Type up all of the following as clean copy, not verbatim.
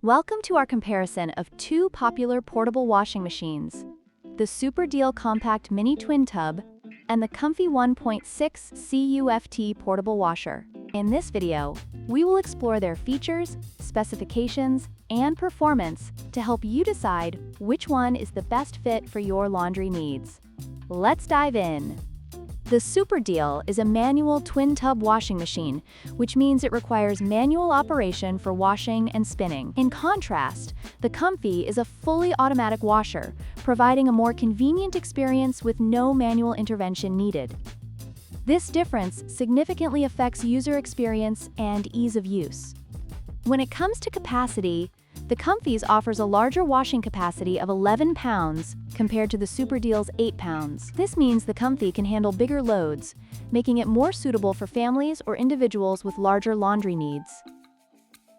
Welcome to our comparison of two popular portable washing machines, the Super Deal Compact Mini Twin Tub and the COMFEE 1.6 Cu.ft portable washer. In this video, we will explore their features, specifications, and performance to help you decide which one is the best fit for your laundry needs. Let's dive in. The Super Deal is a manual twin tub washing machine, which means it requires manual operation for washing and spinning. In contrast, the COMFEE is a fully automatic washer, providing a more convenient experience with no manual intervention needed. This difference significantly affects user experience and ease of use. When it comes to capacity, the COMFEE offers a larger washing capacity of 11 pounds compared to the Super Deal's 8 pounds. This means the COMFEE can handle bigger loads, making it more suitable for families or individuals with larger laundry needs.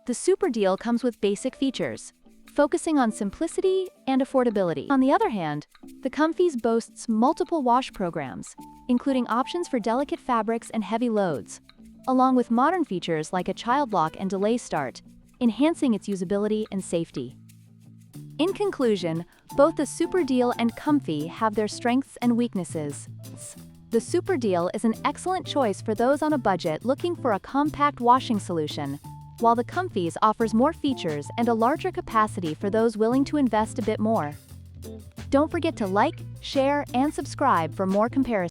The Super Deal comes with basic features, focusing on simplicity and affordability. On the other hand, the COMFEE boasts multiple wash programs, including options for delicate fabrics and heavy loads, along with modern features like a child lock and delay start, enhancing its usability and safety. In conclusion, both the Super Deal and COMFEE have their strengths and weaknesses. The Super Deal is an excellent choice for those on a budget looking for a compact washing solution, while the COMFEE offers more features and a larger capacity for those willing to invest a bit more. Don't forget to like, share, and subscribe for more comparisons.